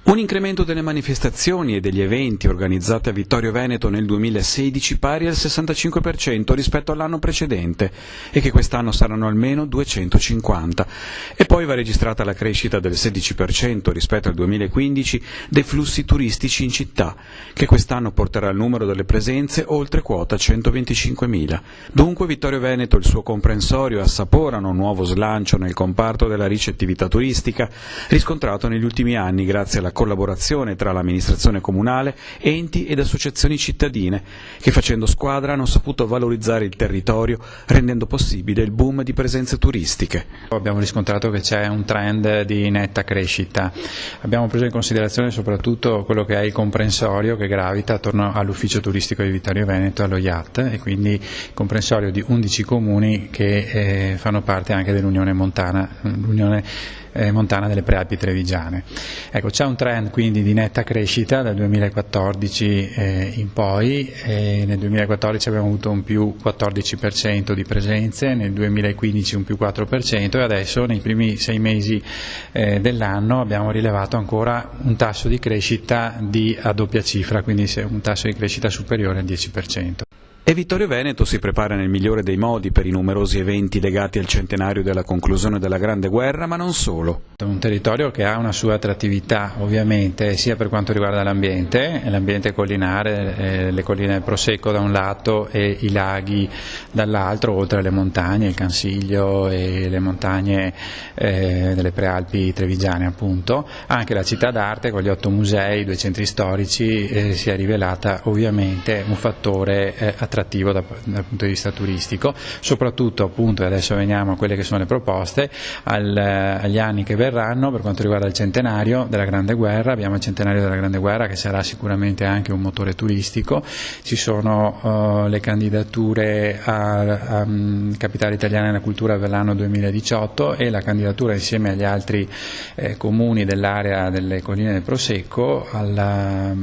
Un incremento delle manifestazioni e degli eventi organizzati a Vittorio Veneto nel 2016 pari al 65% rispetto all'anno precedente e che quest'anno saranno almeno 250. E poi va registrata la crescita del 16% rispetto al 2015 dei flussi turistici in città, che quest'anno porterà il numero delle presenze oltre quota 125.000. Dunque Vittorio Veneto e il suo comprensorio assaporano un nuovo slancio nel comparto della ricettività turistica, riscontrato negli ultimi anni grazie alla collaborazione tra l'amministrazione comunale, enti ed associazioni cittadine, che facendo squadra hanno saputo valorizzare il territorio, rendendo possibile il boom di presenze turistiche. Abbiamo riscontrato che c'è un trend di netta crescita. Abbiamo preso in considerazione soprattutto quello che è il comprensorio che gravita attorno all'ufficio turistico di Vittorio Veneto, allo IAT, e quindi il comprensorio di 11 comuni che fanno parte anche dell'Unione Montana, Montana delle Prealpi Trevigiane. Ecco, c'è un trend quindi di netta crescita dal 2014 in poi. Nel 2014 abbiamo avuto un più 14% di presenze, nel 2015 un più 4% e adesso nei primi 6 mesi dell'anno abbiamo rilevato ancora un tasso di crescita a doppia cifra, quindi un tasso di crescita superiore al 10%. E Vittorio Veneto si prepara nel migliore dei modi per i numerosi eventi legati al centenario della conclusione della Grande Guerra, ma non solo. Un territorio che ha una sua attrattività ovviamente sia per quanto riguarda l'ambiente collinare, le colline del Prosecco da un lato e i laghi dall'altro, oltre alle montagne, il Cansiglio e le montagne delle Prealpi Trevigiane appunto. Anche la città d'arte con gli 8 musei, 2 centri storici si è rivelata ovviamente un fattore attrattivo dal punto di vista turistico, soprattutto appunto, e adesso veniamo a quelle che sono le proposte, agli anni che verranno per quanto riguarda il centenario della Grande Guerra. Abbiamo il centenario della Grande Guerra che sarà sicuramente anche un motore turistico, ci sono le candidature a Capitale Italiana della Cultura per l'anno 2018 e la candidatura insieme agli altri comuni dell'area delle colline del Prosecco al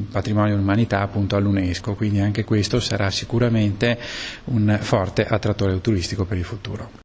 patrimonio dell'umanità, appunto all'UNESCO, quindi anche questo sarà sicuramente un forte attrattore turistico per il futuro.